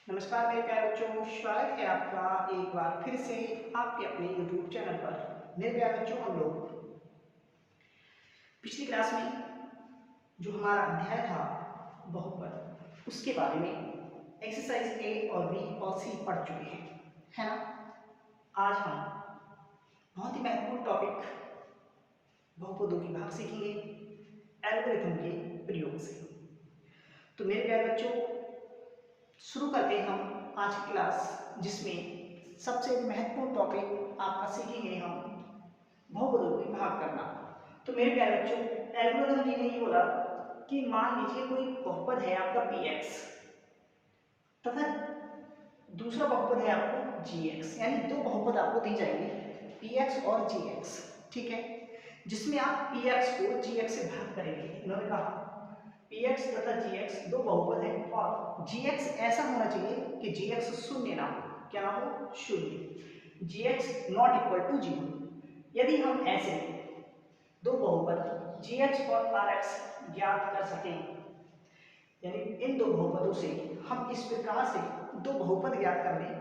नमस्कार मेरे प्यारे बच्चों, स्वागत है आपका एक बार फिर से आपके अपने YouTube चैनल पर। मेरे प्यारे बच्चों, हम लोग पिछली क्लास में जो हमारा अध्याय था बहुपद, उसके बारे में एक्सरसाइज ए और बी और सी पढ़ चुके हैं, है ना। आज हम बहुत ही महत्वपूर्ण टॉपिक बहुपदों की भाग सीखेंगे एल्गोरिथम के प्रयोग से। तो मेरे प्यारे बच्चों, शुरू करते हैं हम आज की क्लास, जिसमें सबसे महत्वपूर्ण टॉपिक आपका सीखेंगे हम बहुपदों की भाग करना। तो मेरे प्यारे बच्चों, एल्गोरिथम जी ने ये बोला कि मान लीजिए कोई बहुपद है आपका px तथा दूसरा बहुपद है आपको gx, यानी दो बहुपद आपको दी जाएंगे px और gx, ठीक है, जिसमें आप px को gx से भाग करेंगे। इन्होंने कहा px तथा gx दो बहुपद हैं और gx ऐसा होना चाहिए कि gx शून्य ना हो। क्या ना हो? शून्य। gx not equal to 0। यदि हम ऐसे दो बहुपद gx और rx ज्ञात कर सकें, यानी इन दो बहुपदों से हम इस प्रकार से दो बहुपद ज्ञात कर लें,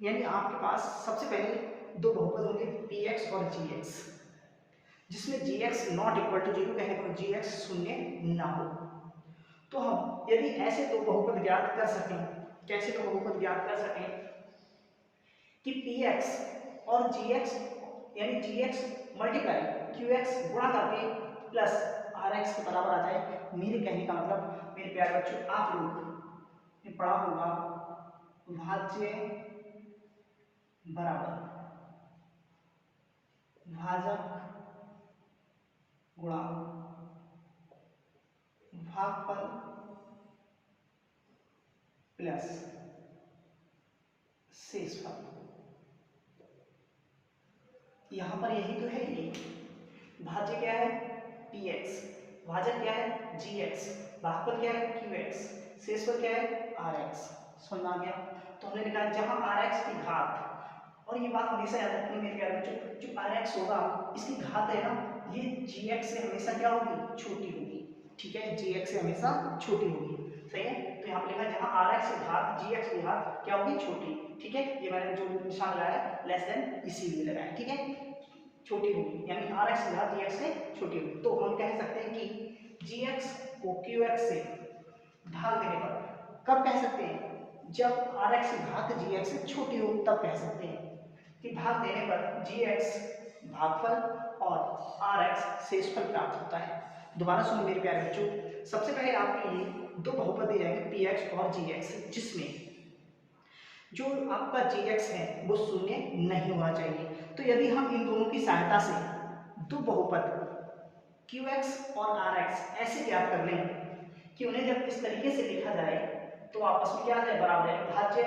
यानी आपके पास सबसे पहले दो बहुपद होंगे px और gx, जिसमें gx नॉट इक्वल टू 0 कहने पर gx शून्य ना हो। तो हम यदि ऐसे दो बहुपद ज्ञात कर सकें, कैसे दो बहुपद ज्ञात कर सकें कि px और gx, यानी gx मल्टीप्लाई qx गुणा करके प्लस rx के बराबर आ जाए। मेरे कहने का मतलब मेरे प्यारे बच्चों, आप लोग ने पढ़ा होगा भाज्य बराबर भाजक गुणा भागफल प्लस शेषफल। यहां पर यही तो है, ये भाज्य क्या है px, भाजक क्या है gx, भागफल क्या है qx, शेषफल क्या है rx। समझ में आ गया? तो हमने निकाला जहां rx की घात, और ये बात हमेशा याद रखनी मेरे प्यारे बच्चों, जो rx होगा इसकी घात है ना, ये gx से हमेशा क्या होगी? छोटी होगी, ठीक है, gx से हमेशा छोटी होगी। सही है? तो यहाँ पे लिखा जहां rx की घात gx की घात क्या होगी? छोटी, ठीक है। ये मैंने जो निशान लगाया लेस देन इसीलिए लगाया, ठीक है, छोटी होगी, यानी rx की घात gx से छोटी होगी। तो हम कह सकते हैं कि gx को qx से भाग देने पर, कब कह सकते हैं? जब rx की घात gx से छोटी हो, तब कह सकते हैं कि भाग देने पर gx भागफल और rx शेषफल प्राप्त होता है। दोबारा सुनिए मेरे प्यारे बच्चों, सबसे पहले आपके लिए दो बहुपद दिए जाएंगे px और gx, जिसमें जो आपका gx है वो शून्य नहीं होना चाहिए। तो यदि हम इन दोनों की सहायता से दो बहुपद qx और rx ऐसे ज्ञात कर लें कि उन्हें जब इस तरीके से लिखा जाए तो आपस में क्या आ जाए? बराबर है, भाज्य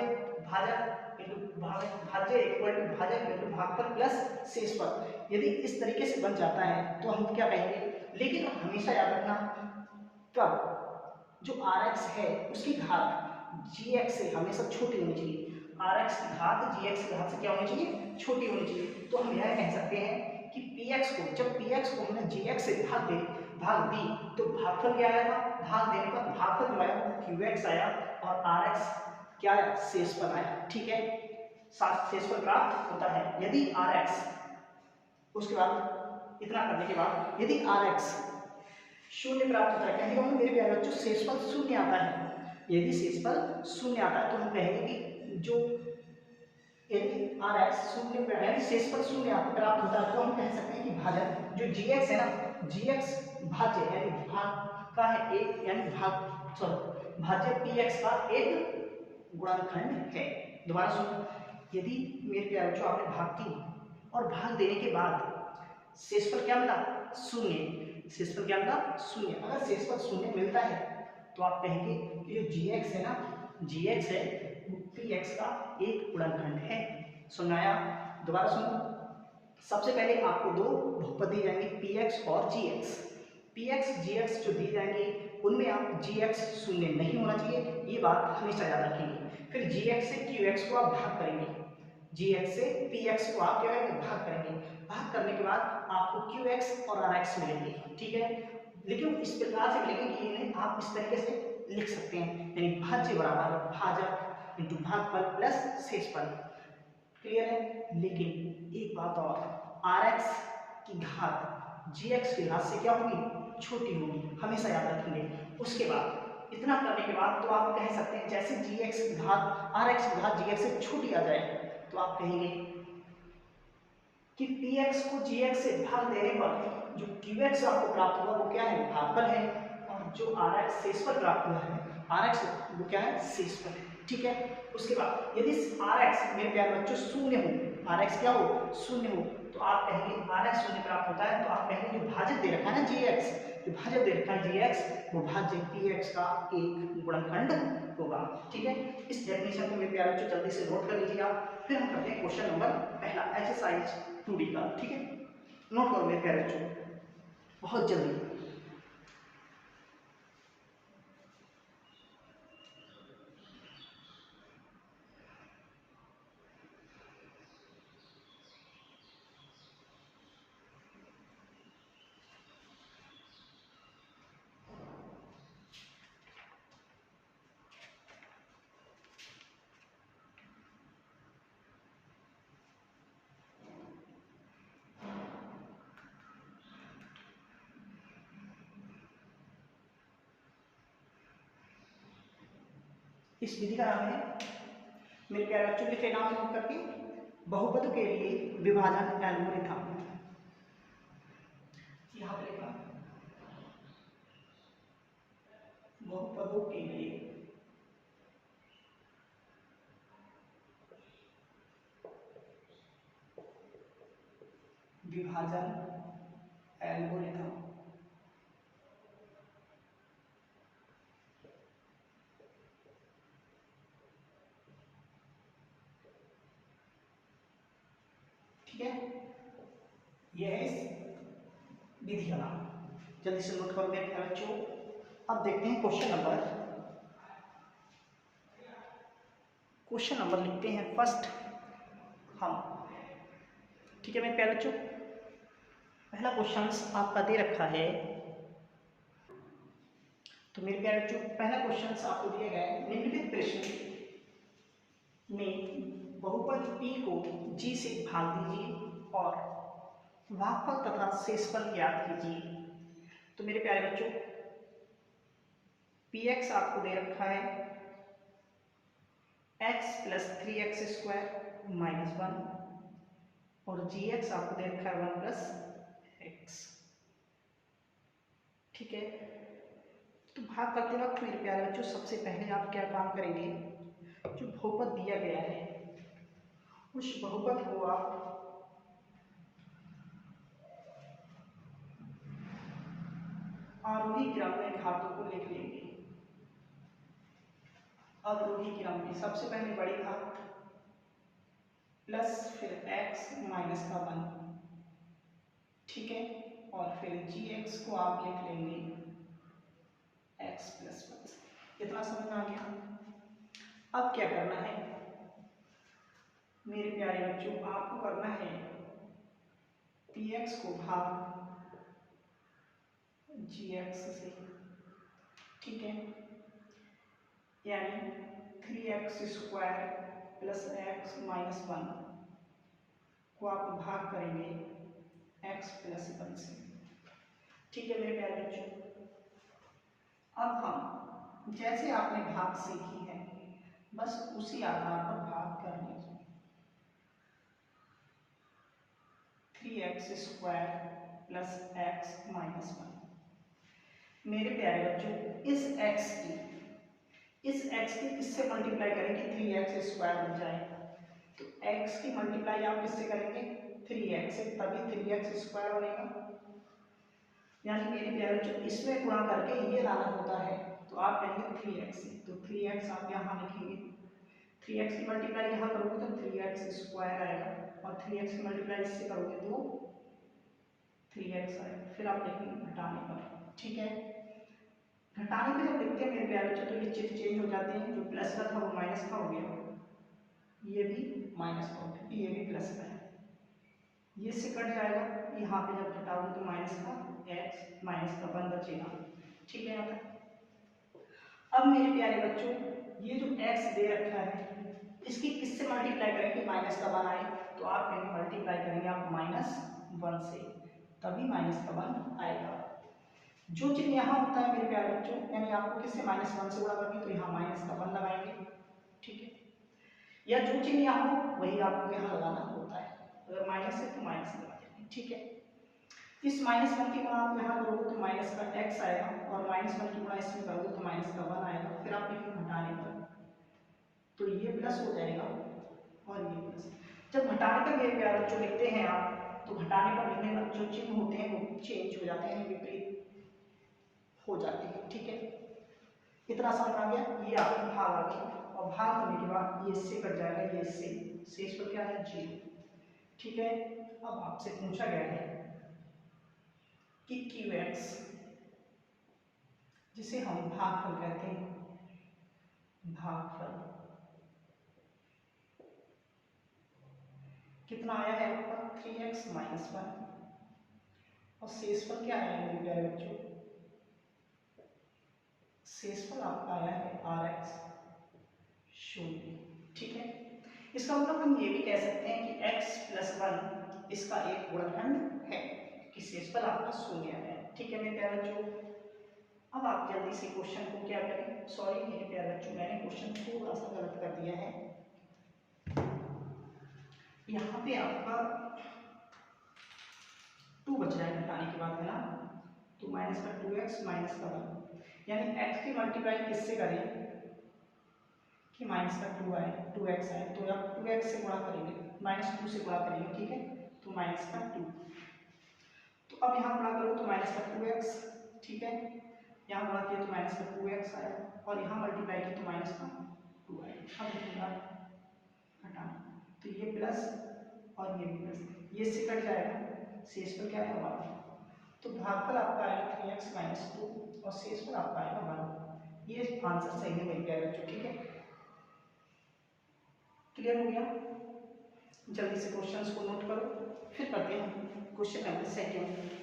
भाजक इनटू भाज्य इक्वल टू भाजक इनटू भागफल प्लस शेषफल। यदि इस तरीके से बन जाता है तो हम क्या कहेंगे? लेकिन हमेशा याद रखना, कब जो rx है उसकी घात gx से हमेशा छोटी होनी चाहिए। rx की घात gx की घात से क्या होनी चाहिए? छोटी होनी चाहिए। तो हम यह कह सकते हैं कि px को, जब px को हमने gx से भाग दी तो भागफल क्या आया था? भाग देने पर भागफल जो आया वो qx आया और rx क्या आया? शेषफल आया, ठीक है, शेषफल प्राप्त होता है। यदि rx, उसके बाद इतना करने के बाद यदि rx शून्य प्राप्त होता है, कहने का मतलब मेरे प्यारे बच्चों शेषफल शून्य आता है। यदि शेषफल शून्य आता है तो हम कहेंगे कि जो यदि rx शून्य यानी शेषफल शून्य प्राप्त होता है तो हम कह सकते हैं कि भाजक जो gx है ना, gx भाज्य यानी भाग का है एक, यानी भाग सॉरी भाज्य px का एक गुणनखंड है। दोबारा सुनो, यदि मेरे प्यारे बच्चों आपने भाग की और भाग देने के बाद शेषफल क्या मिला? शून्य। शेषफल क्या मिला? शून्य। अगर शेषफल शून्य मिलता है तो आप कहेंगे कि जो gx है ना, gx है px का एक गुणनखंड है। सुनाया? दोबारा सुनो, सबसे पहले आपको दो बहुपद दिए जाएंगे px और gx। px gx जो दिए जाएंगे उनमें आप gx शून्य नहीं होना चाहिए, ये बात हमेशा याद रखेंगे। फिर gx से qx को आप भाग करेंगे, gx से px को आप क्या करेंगे? भाग करेंगे। भाग करने के बाद आपको qx और rx मिलेंगे, ठीक है, लेकिन इस प्रकार से मिलेंगे कि इन्हें आप इस तरीके से लिख सकते हैं, यानी भाज्य बराबर भाजक इंटू भागफल प्लस शेषफल। क्लियर है? लेकिन एक बात और, Rx की घात Gx की घात से क्या होगी? छोटी होगी, हमेशा याद रखेंगे। उसके बाद इतना करने के बाद तो आप कह सकते हैं जैसे Gx की घात Rx की घात Gx से छोटी आ जाए तो आप कहेंगे कि Px को Gx से भाग देने पर जो Qx आपको प्राप्त हुआ वो क्या है? भागफल है, और जो Rx शेषफल प्राप्त हुआ है Rx वो क्या है? शेषफल है। ठीक है? उसके बाद यदि Rx मेरे प्यारे बच्चों शून्य हो, Rx क्या हो? शून्य हो, तो आप कहेंगे Rx शून्य प्राप्त होता है तो आप कहेंगे जो भाजक दे रखा है ना Gx, जो भाजक दे रखा है Gx वो भाज्य Px का एक गुणनखंड होगा। ठीक है? इस डेफिनेशन को मेरे प्यारे बच्चों जल्दी से नोट कर लीजिए आप। फिर हम करते हैं क्वेश्चन नंबर पहला, एक्सरसाइज 2D का। ठीक है? नोट करो मेरे प्यारे बच्चों बहुत जल्दी। इस विधि का नाम है मेरे प्यारे बच्चों, लिखे नाम नोट करके, बहुपद के लिए विभाजन एल्गोरिथम। यहाँ पे लिखा बहुपदों के लिए विभाजन एल्गोरिथम। ठीक है? यह है इस विधि का नाम। जल्दी से नोट करो मेरे प्यारे बच्चों। अब देखते हैं क्वेश्चन नंबर लिखते हैं फर्स्ट हम। ठीक है मेरे प्यारे बच्चों, पहला क्वेश्चन आपका दे रखा है। तो मेरे प्यारे बच्चों पहला क्वेश्चन आपको दिया गया है, निम्नलिखित प्रश्न में बहुपद P को G से भाग दीजिए और भागफल तथा शेषफल ज्ञात कीजिए। तो मेरे प्यारे बच्चों Px आपको दे रखा है x plus 3x square minus 1 और Gx आपको दे रखा है 1 प्लस x। ठीक है? तो भाग करते वक्त मेरे प्यारे बच्चों सबसे पहले आप क्या काम करेंगे, जो बहुपद दिया गया है उस बहुपद को आप आरोही क्रम में घातों को लिख लेंगे। अवरोही क्रम में सबसे पहले बड़ी घात प्लस फिर x माइनस का 1। ठीक है? और फिर Gx को आप लिख लेंगे x प्लस 1। इतना समझ में आ गया? अब क्या करना है मेरे प्यारे बच्चों, आपको करना है Px को भाग Gx से। ठीक है? यानी 3x square plus x minus 1 को आप भाग करेंगे x प्लस 1 से। ठीक है मेरे प्यारे बच्चों, अब हम जैसे आपने भाग सीखी है बस उसी आधार पर भाग कर लीजिए। 3x square plus x minus 1। मेरे प्यारे बच्चों इस x की किससे मल्टीप्लाई करेंगे? 3x स्क्वायर बन जाए तो x की मल्टीप्लाई आप किससे करेंगे? 3x से, तभी 3x स्क्वायर बनेगा। यानी मेरे प्यारे बच्चों इसमें गुणा करके ये लाना होता है तो आप कहेंगे 3x से, तो 3x आप यहाँ लिखेंगे। 3x की मल्टीप्लाई यहाँ करोगे तो 3x स्क्वायर आएगा और 3x की मल्टीप्लाई इससे करोगे तो 3x आएगा। फिर आप लिखेंगे घटाने पर। ठीक है? घटाने पे जब लिखते हैं मेरे प्यारे बच्चों तो ये चिन्ह चेंज हो जाते हैं, जो प्लस का था वो माइनस का हो गया, ये भी माइनस का हो गया, ये भी प्लस का है, ये से कट जाएगा। यहाँ पे जब घटाओगे तो माइनस का x माइनस का 1 बचेगा। ठीक है? यहाँ तक। अब मेरे प्यारे बच्चों ये जो x दे रखा है इसकी किससे मल्टीप्लाई करें कि माइनस का 1 आए, तो आप कहेंगे मल्टीप्लाई करेंगे आप -1 से, तभी माइनस का 1 आएगा। जो चिन्ह यहाँ होता है मेरे प्यारे बच्चों, यानी आपको किससे -1 से गुणा करनी, तो यहाँ माइनस का 1 लगाएंगे, ठीक है। या जो चिन्ह यहाँ हो वही आपको यहाँ लगाना होता है, अगर माइनस है तो माइनस लगा देंगे, ठीक है। इस -1 की गुणा आप यहाँ करोगे तो माइनस का x आएगा, और -1 की गुणा इसमें करोगे तो माइनस का 1 आएगा। फिर आप लिखेंगे घटाने पर, तो ये प्लस हो जाएगा और ये प्लस। जब घटाने का मेरे प्यारे बच्चों लिखते हैं आप, तो घटाने पर लिखने पर जो चिन्ह होते हैं वो चेंज हो जाते हैं, विपरीत हो जाते हैं, ठीक है। इतना समझ आ गया। ये आपका भाग आ गया, और भाग होने के बाद ये इससे कट जाएगा, ये इससे, शेष पर क्या है 0, ठीक है। अब आपसे पूछा गया है कि QX, जिसे हम भागफल कहते हैं, भागफल कितना आया है आपका 3x - 1, और शेषफल क्या आया है मेरे प्यारे बच्चों, शेषफल आपका आया है RX 0, ठीक है। इसका मतलब हम ये भी कह सकते हैं कि x + 1 इसका एक गुणनखंड है, कि शेषफल आपका 0 है, ठीक है मेरे प्यारे बच्चों। अब आप जल्दी से क्वेश्चन को क्या करें, सॉरी मेरे प्यारे बच्चों मैंने क्वेश्चन थोड़ा सा गलत कर दिया है। यहाँ पे आपका 2 बच रहा है घटाने के बाद, है ना, तो माइनस का 2x माइनस का 1, यानी x की मल्टीप्लाई किससे करें कि माइनस का 2 आए, 2x आए, तो आप 2x से गुणा करेंगे, -2 से गुणा करेंगे, ठीक है, तो माइनस का 2। तो अब यहाँ गुणा करो तो माइनस का 2x, ठीक है, यहाँ गुणा किया तो माइनस का 2x आया, और यहाँ मल्टीप्लाई किया तो माइनस का 2 आया। अब लिखूंगा घटाना, तो ये प्लस और ये प्लस, ये इससे कट जाएगा, शेष पर क्या आएगा 1, तो भागफल आपका आएगा 3x - 2, और शेष पर आपका आएगा 1। ये आंसर सही है मेरे प्यारे बच्चों, ठीक है। क्लियर हो गया। जल्दी से क्वेश्चंस को नोट करो, फिर करते हैं क्वेश्चन नंबर 2।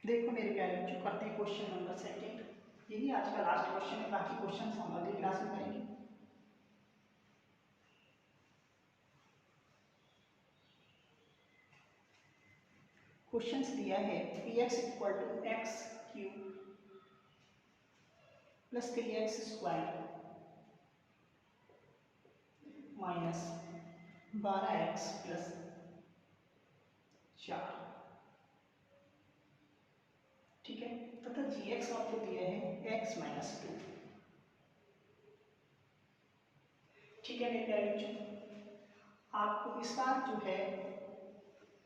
देखो मेरे प्यारे बच्चों, करते हैं क्वेश्चन नंबर 2। यही आज का लास्ट क्वेश्चन है, बाकी क्वेश्चन हम अगली क्लास में करेंगे। क्वेश्चंस दिया है px = x³ + 3x² - 12x + 4, ठीक है, तथा gx आपको दिया है x - 2, ठीक है मेरे प्यारे बच्चों। आपको इस बार जो है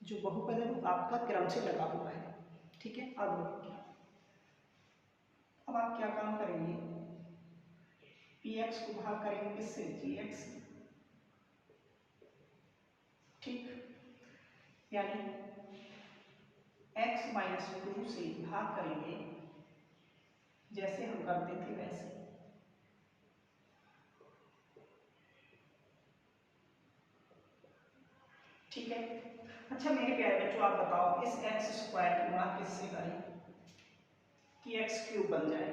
जो बहुपद है वो आपका क्रम से लगा हुआ है, ठीक है। अब आप क्या काम करेंगे, px को भाग करेंगे किससे, gx, ठीक, यानी x - 2 से भाग करेंगे जैसे हम करते थे वैसे, ठीक है। अच्छा मेरे प्यारे बच्चों आप बताओ, इस x² की गुणा किससे करें कि x³ बन जाए,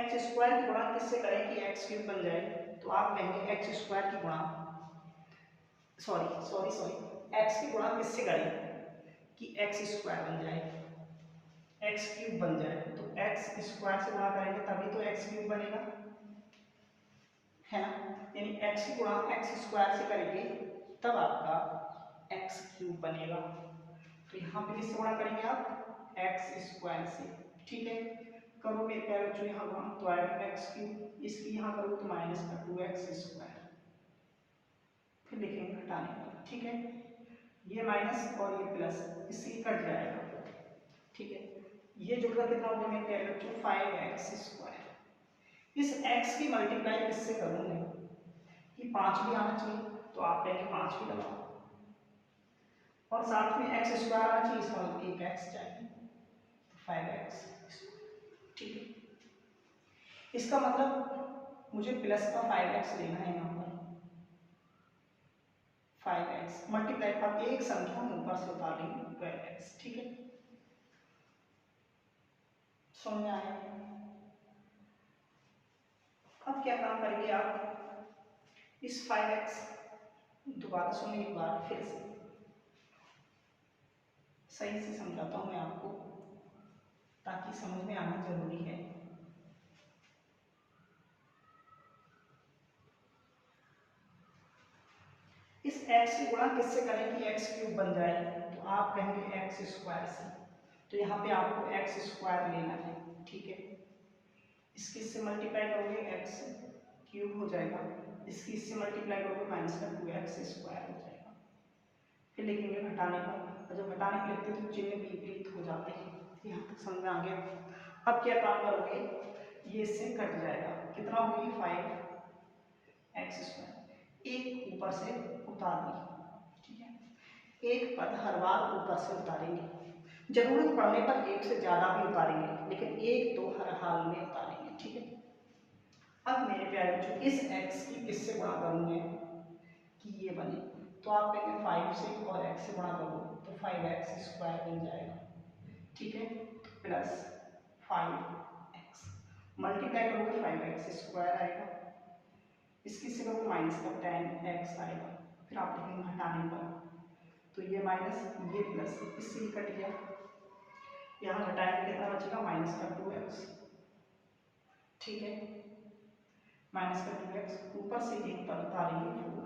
x² की गुणा किससे करें कि x³ बन जाए, तो आप कहेंगे x² की गुणा, सॉरी x की गुणा किससे करें कि x² बन जाए, x³ बन जाए, तो x² से गुणा करेंगे तभी तो x³ बनेगा, है ना, यानी x की गुणा x² से करेंगे तब आपका x³ बनेगा। तो यहाँ पे किससे गुणा करेंगे आप, x² से, ठीक है। करो मेरे प्यारे बच्चों यहाँ गुणा, तो आएगा x³, इसकी यहाँ करो तो -2x², फिर फिर लिखेंगे घटाने पर, ठीक है। ये माइनस और ये प्लस, इससे कट जाएगा, ठीक है। ये जुड़कर कितना हो गया मेरे प्यारे बच्चों, 5x²। इस x की मल्टीप्लाई किससे करूंगे कि 5 भी आना चाहिए, तो आप कहेंगे 5 भी लगाओ, और साथ में x² आना चाहिए, इसका मतलब 1x चाहिए, तो 5x, ठीक है। इसका मतलब मुझे प्लस का 5x लेना है यहाँ पर, 5x मल्टीप्लाई पर एक संख्या हम ऊपर से उतार लेंगे 12x, ठीक है। समझ में आया? अब क्या काम करेंगे आप, इस 5x दोबारा सुनिए एक बार फिर से, सही से समझाता हूं मैं आपको ताकि समझ में आना जरूरी है। इस x की गुणा किससे करें कि x³ बन जाए, तो आप कहेंगे x² से, तो यहाँ पे आपको x² लेना है, ठीक है। इसकी इससे मल्टीप्लाई करोगे x³ हो जाएगा, इसकी इससे मल्टीप्लाई करोगे -2x² हो जाएगा। फिर लिखेंगे घटाने पर, और जब घटाने पर लिखते हैं तो चिन्ह विपरीत हो जाते हैं। यहाँ तक समझ में आ गया? अब क्या काम करोगे, ये इससे कट जाएगा, कितना होगी 5x², एक ऊपर से उतार दी, ठीक है। एक पद हर बार ऊपर से उतारेंगे, जरूरत पड़ने पर एक से ज्यादा भी उतारेंगे, लेकिन एक तो हर हाल में उतारेंगे, ठीक है। अब मेरे प्यारे बच्चों, इस x की किससे गुणा करूंगे कि ये बने, तो आप कहेंगे 5 से और x से गुणा करो तो 5x² बन जाएगा, ठीक है। प्लस 5x मल्टीप्लाई करोगे 5x² आएगा, इसकी से करोगे माइनस का 10x आएगा, फिर आप लिखेंगे घटाने पर, तो ये माइनस ये प्लस, इससे ही कट गया, यहाँ घटाएंगे कितना बचेगा -2x, ठीक है। -2x ऊपर से एक पद उतारेंगे 4।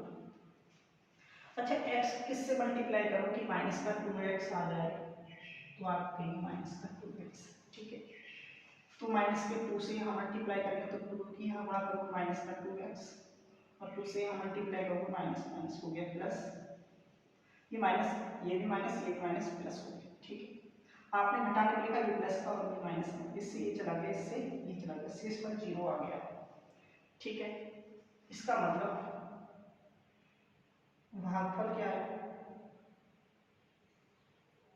अच्छा, x किससे मल्टीप्लाई करो कि -2x आ जाए, तो आप कहेंगे -2x, ठीक है। तो -2 से यहाँ मल्टीप्लाई करेंगे तो 2 की यहाँ बड़ा करो -2x, और 2 से यहाँ मल्टीप्लाई करोगे माइनस हो गया प्लस, ये माइनस, ये भी माइनस, ये माइनस, प्लस हो गया, ठीक है। आपने घटाने को लिखा, ये प्लस का और ये माइनस का, इससे ये चला गया, इससे ये चला गया, शेष पर 0 आ गया, ठीक है। इसका मतलब भागफल क्या है,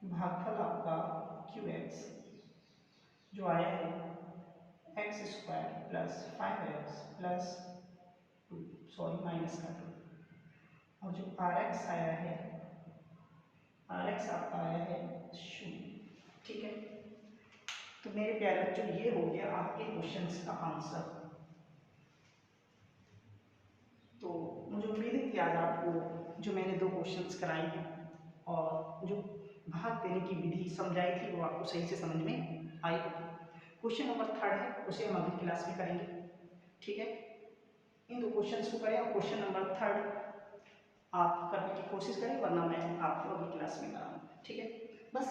भागफल आपका QX जो आया है x² plus 5x plus 2, sorry minus का 2, और जो RX आया है, RX आपका आया है 0, ठीक है। तो मेरे प्यारे बच्चों, ये हो गया आपके क्वेश्चंस का आंसर। तो मुझे उम्मीद है कि आज आपको जो मैंने 2 क्वेश्चंस कराए हैं और जो भाग देने की विधि समझाई थी वो आपको सही से समझ में आई होगी। क्वेश्चन नंबर 3 है, उसे हम अगली क्लास में करेंगे, ठीक है। इन 2 क्वेश्चंस को करें और क्वेश्चन नंबर 3 आप करने की कोशिश करें, वरना मैं आपको अगली क्लास में कराऊंगा, ठीक है। बस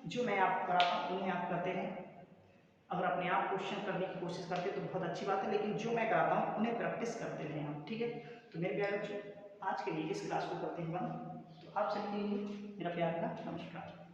जो मैं आपको कराता हूँ उन्हें आप करते रहें। अगर अपने आप क्वेश्चन करने की कोशिश करते हैं तो बहुत अच्छी बात है, लेकिन जो मैं कराता हूँ उन्हें प्रैक्टिस करते रहें आप, ठीक है। तो मेरे प्यारे बच्चों, आज के लिए इस क्लास को करते हैं बंद। तो आप सभी के लिए मेरा प्यार का नमस्कार।